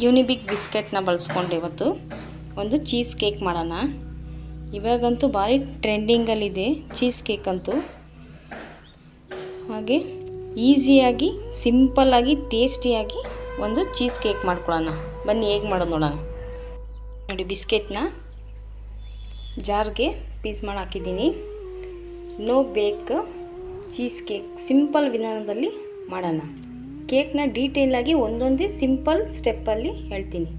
Unibic ಬಿಸ್ಕೆಟ್ನ ಬಳಸ್ಕೊಂಡು ಇವತ್ತು ಒಂದು ಚೀಸ್ ಕೇಕ್ ಮಾಡೋಣ. ಇವಾಗಂತೂ ಭಾರಿ ಟ್ರೆಂಡಿಂಗಲ್ಲಿದೆ ಚೀಸ್ ಕೇಕ್ ಅಂತೂ. ಹಾಗೆ ಈಸಿಯಾಗಿ ಸಿಂಪಲ್ಲಾಗಿ ಟೇಸ್ಟಿಯಾಗಿ ಒಂದು ಚೀಸ್ ಕೇಕ್ ಮಾಡ್ಕೊಳ್ಳೋಣ. ಬನ್ನಿ ಹೇಗೆ ಮಾಡೋದು ನೋಡೋಣ. ನೋಡಿ, ಬಿಸ್ಕೆಟ್ನ ಜಾರ್ಗೆ ಪೀಸ್ ಮಾಡಿ ಹಾಕಿದ್ದೀನಿ. ನೋ ಬೇಕ್ ಚೀಸ್ ಕೇಕ್ ಸಿಂಪಲ್ ವಿಧಾನದಲ್ಲಿ ಮಾಡೋಣ. ಕೇಕ್ನ ಡೀಟೇಲಾಗಿ ಒಂದೊಂದೇ ಸಿಂಪಲ್ ಸ್ಟೆಪ್ಪಲ್ಲಿ ಹೇಳ್ತೀನಿ.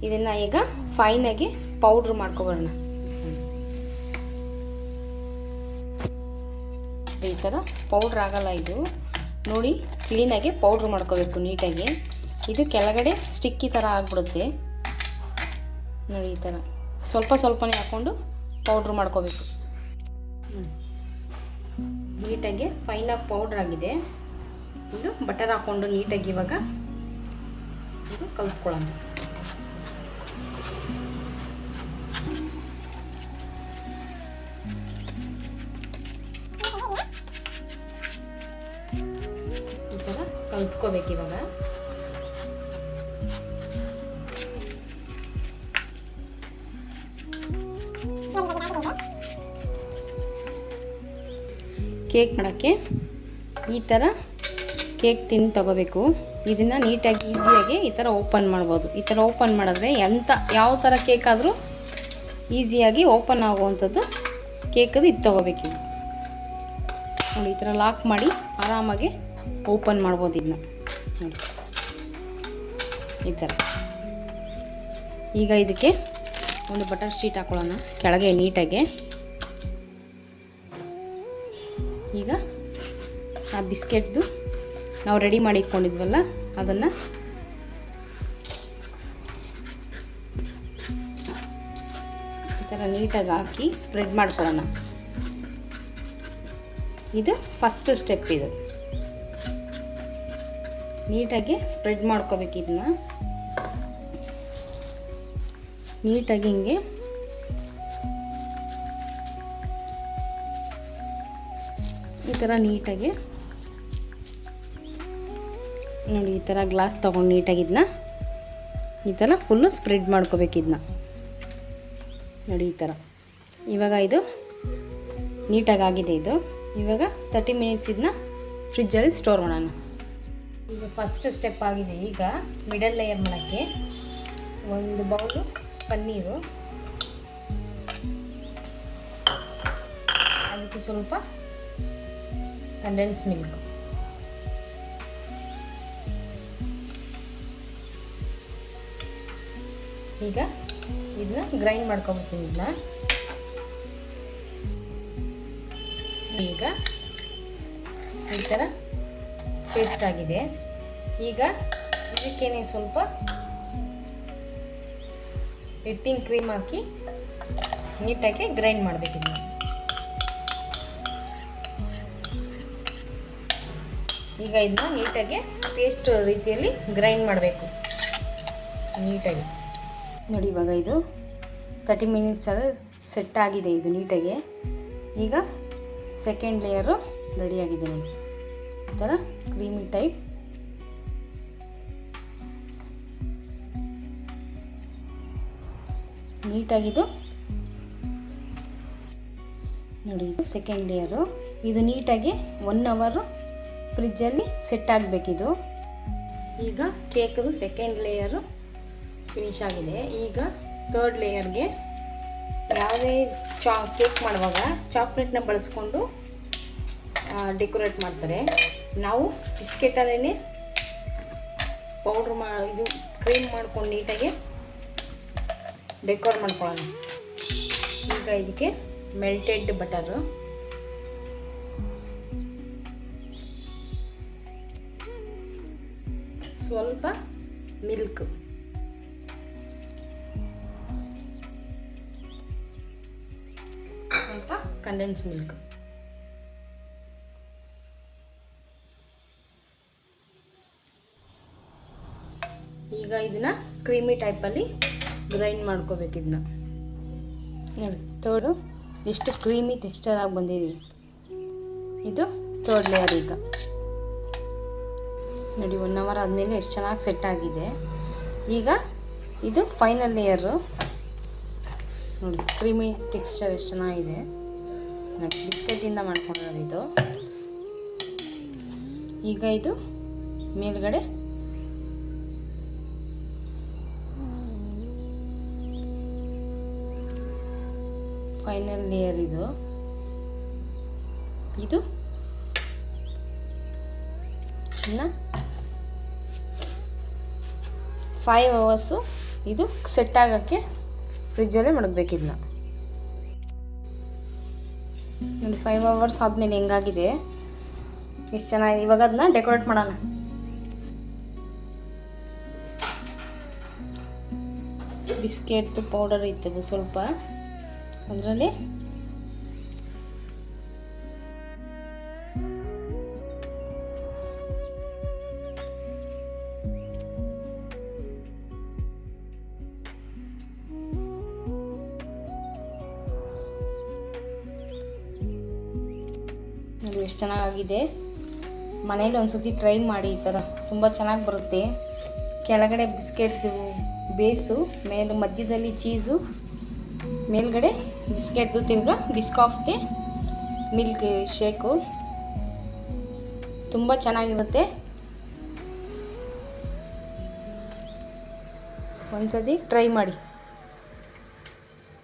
ಇದನ್ನು ಈಗ ಫೈನಾಗಿ ಪೌಡ್ರ್ ಮಾಡ್ಕೊಬರೋಣ. ಈ ಥರ ಪೌಡ್ರ್ ಆಗಲ್ಲ ಇದು. ನೋಡಿ, ಕ್ಲೀನಾಗಿ ಪೌಡ್ರ್ ಮಾಡ್ಕೋಬೇಕು ನೀಟಾಗಿ. ಇದು ಕೆಳಗಡೆ ಸ್ಟಿಕ್ಕಿ ಥರ ಆಗಿಬಿಡುತ್ತೆ. ನೋಡಿ, ಈ ಥರ ಸ್ವಲ್ಪ ಸ್ವಲ್ಪನೇ ಹಾಕ್ಕೊಂಡು ಪೌಡ್ರ್ ಮಾಡ್ಕೋಬೇಕು. ನೀಟಾಗಿ ಫೈನಾಗಿ ಪೌಡ್ರ್ ಆಗಿದೆ. ಇದು ಬಟರ್ ಹಾಕ್ಕೊಂಡು ನೀಟಾಗಿ ಇವಾಗ ಇದು ಕಲಿಸ್ಕೊಳ್ಳೋಣ. ಈ ಥರ ಕಲಿಸ್ಕೋಬೇಕು ಇವಾಗ. ಕೇಕ್ ಮಾಡೋಕ್ಕೆ ಈ ಥರ ಕೇಕ್ ಟಿನ್ ತೊಗೋಬೇಕು. ಇದನ್ನು ನೀಟಾಗಿ ಈಸಿಯಾಗಿ ಈ ಥರ ಓಪನ್ ಮಾಡ್ಬೋದು. ಈ ಥರ ಓಪನ್ ಮಾಡಿದ್ರೆ ಯಾವ ಥರ ಕೇಕ್ ಆದರೂ ಈಸಿಯಾಗಿ ಓಪನ್ ಆಗುವಂಥದ್ದು ಕೇಕದು ಇದು ತೊಗೋಬೇಕು. ನೋಡಿ, ಈ ಥರ ಲಾಕ್ ಮಾಡಿ ಆರಾಮಾಗಿ ಓಪನ್ ಮಾಡ್ಬೋದು ಇದನ್ನ. ನೋಡಿ, ಈ ಥರ. ಈಗ ಇದಕ್ಕೆ ಒಂದು ಬಟರ್ ಶೀಟ್ ಹಾಕೊಳ್ಳೋಣ ಕೆಳಗೆ ನೀಟಾಗಿ. ಈಗ ಆ ಬಿಸ್ಕೆಟ್ದು ನಾವು ರೆಡಿ ಮಾಡಿ ಇಟ್ಕೊಂಡಿದ್ವಲ್ಲ ಅದನ್ನು ಈ ಥರ ನೀಟಾಗಿ ಹಾಕಿ ಸ್ಪ್ರೆಡ್ ಮಾಡ್ಕೊಳ್ಳೋಣ. ಇದು ಫಸ್ಟ್ ಸ್ಟೆಪ್. ಇದು ನೀಟಾಗಿ ಸ್ಪ್ರೆಡ್ ಮಾಡ್ಕೋಬೇಕು. ಇದನ್ನ ನೀಟಾಗಿ ಹಿಂಗೆ ಈ ಥರ ನೀಟಾಗಿ ನೋಡಿ, ಈ ಥರ ಗ್ಲಾಸ್ ತೊಗೊಂಡು ನೀಟಾಗಿ ಇದನ್ನ ಈ ಥರ ಫುಲ್ಲು ಸ್ಪ್ರೆಡ್ ಮಾಡ್ಕೋಬೇಕು. ಇದನ್ನ ನೋಡಿ, ಈ ಥರ. ಇವಾಗ ಇದು ನೀಟಾಗಿ ಆಗಿದೆ. ಇದು ಇವಾಗ 30 ಮಿನಿಟ್ಸ್ ಇದನ್ನ ಫ್ರಿಜ್ಜಲ್ಲಿ ಸ್ಟೋರ್ ಮಾಡೋಣ. ಈಗ ಫಸ್ಟ್ ಸ್ಟೆಪ್ ಆಗಿದೆ. ಈಗ ಮಿಡಲ್ ಲೇಯರ್ ಮಾಡೋಕ್ಕೆ ಒಂದು ಬೌಲು ಪನ್ನೀರು, ಅದಕ್ಕೆ ಸ್ವಲ್ಪ ಕಂಡೆನ್ಸ್ ಮಿಲ್ಕ್, ಈಗ ಇದನ್ನ ಗ್ರೈಂಡ್ ಮಾಡ್ಕೊಬಿಡ್ತೀನಿ. ಇದನ್ನ ಈಗ ಈ ಥರ ಪೇಸ್ಟ್ ಆಗಿದೆ. ಈಗ ಇದಕ್ಕೇನೆ ಸ್ವಲ್ಪ ವಿಪ್ಪಿಂಗ್ ಕ್ರೀಮ್ ಹಾಕಿ ನೀಟಾಗಿ ಗ್ರೈಂಡ್ ಮಾಡಬೇಕಿದೆ. ಈಗ ಇದನ್ನ ನೀಟಾಗಿ ಪೇಸ್ಟ್ ರೀತಿಯಲ್ಲಿ ಗ್ರೈಂಡ್ ಮಾಡಬೇಕು ನೀಟಾಗಿ. ನೋಡಿ, ಇವಾಗ ಇದು 30 ಮಿನಿಟ್ಸಲ್ಲಿ ಸೆಟ್ ಆಗಿದೆ. ಇದು ನೀಟಾಗಿ ಈಗ ಸೆಕೆಂಡ್ ಲೇಯರು ರೆಡಿಯಾಗಿದೆ. ನೋಡಿ, ಈ ಥರ ಕ್ರೀಮಿ ಟೈಪ್. ನೀಟಾಗಿದು ನೋಡಿ, ಇದು ಸೆಕೆಂಡ್ ಲೇಯರು. ಇದು ನೀಟಾಗಿ 1 ಅವರ್ ಫ್ರಿಜ್ಜಲ್ಲಿ ಸೆಟ್ ಆಗಬೇಕಿದು. ಈಗ ಕೇಕದು ಸೆಕೆಂಡ್ ಲೇಯರು ಫಿನಿಶ್ ಆಗಿದೆ. ಈಗ ಥರ್ಡ್ ಲೇಯರ್ಗೆ ಯಾವುದೇ ಕೇಕ್ ಮಾಡುವಾಗ ಚಾಕ್ಲೇಟ್ನ ಬಳಸ್ಕೊಂಡು ಡೆಕೋರೇಟ್ ಮಾಡ್ತಾರೆ. ನಾವು ಬಿಸ್ಕೆಟಲ್ಲೇ ಪೌಡ್ರ್ ಇದು ಕ್ರೀಮ್ ಮಾಡ್ಕೊಂಡು ನೀಟಾಗಿ ಡೆಕೋರ್ ಮಾಡ್ಕೊಳ್ಳೋಣ. ಈಗ ಇದಕ್ಕೆ ಮೆಲ್ಟೆಡ್ ಬಟರು, ಸ್ವಲ್ಪ ಮಿಲ್ಕ್, ಸ್ವಲ್ಪ ಕಂಡೆನ್ಸ್ ಮಿಲ್ಕ್. ಈಗ ಇದನ್ನ ಕ್ರೀಮಿ ಟೈಪಲ್ಲಿ ಗ್ರೈಂಡ್ ಮಾಡ್ಕೋಬೇಕು. ಇದನ್ನ ನೋಡಿ, ಥರ್ಡು ಎಷ್ಟು ಕ್ರೀಮಿ ಟೆಕ್ಸ್ಚರ್ ಆಗಿ ಬಂದಿದೆ. ಇದು ಥರ್ಡ್ ಲೇಯರ್. ಈಗ ನೋಡಿ 1 ಅವರ್ ಆದಮೇಲೆ ಎಷ್ಟು ಚೆನ್ನಾಗಿ ಸೆಟ್ ಆಗಿದೆ. ಈಗ ಇದು ಫೈನಲ್ ಲೇಯರು ನೋಡಿ, ಕ್ರೀಮಿ ಟೆಕ್ಸ್ಚರ್ ಎಷ್ಟು ಚೆನ್ನಾಗಿದೆ ನೋಡಿ, ಬಿಸ್ಕೆಟಿಂದ ಮಾಡ್ಕೊಂಡಿರೋದು ಇದು. ಈಗ ಇದು ಮೇಲ್ಗಡೆ ಫೈನಲ್ ಲೇಯರ್ ಇದು 5 hours ಇದು ಸೆಟ್ ಆಗೋಕ್ಕೆ ಫ್ರಿಜ್ಜಲ್ಲೇ ಮಡಗಬೇಕು ಇದನ್ನ ನೋಡಿ. 5 hours ಆದಮೇಲೆ ಹೆಂಗಾಗಿದೆ, ಎಷ್ಟು ಚೆನ್ನಾಗಿದೆ. ಇವಾಗ ಅದನ್ನ ಡೆಕೋರೇಟ್ ಮಾಡೋಣ. ಬಿಸ್ಕೆಟ್ ಪೌಡರ್ ಇತ್ತು ಸ್ವಲ್ಪ ಅದರಲ್ಲಿ. ನೋಡಿ ಎಷ್ಟು ಚೆನ್ನಾಗಿದೆ. ಮನೇಲಿ ಒಂದ್ಸತಿ ಟ್ರೈ ಮಾಡಿ, ಈ ಥರ ತುಂಬ ಚೆನ್ನಾಗಿ ಬರುತ್ತೆ. ಕೆಳಗಡೆ ಬಿಸ್ಕೆಟ್ದು ಬೇಸು, ಮೇಲೆ ಮಧ್ಯದಲ್ಲಿ ಚೀಸು, ಮೇಲ್ಗಡೆ ಬಿಸ್ಕೆಟ್ದು, ತಿರ್ಗಾ ಬಿಸ್ಕಾಫ್ದೆ ಮಿಲ್ಕ್ ಶೇಕು, ತುಂಬ ಚೆನ್ನಾಗಿರುತ್ತೆ. ಒಂದ್ಸತಿ ಟ್ರೈ ಮಾಡಿ.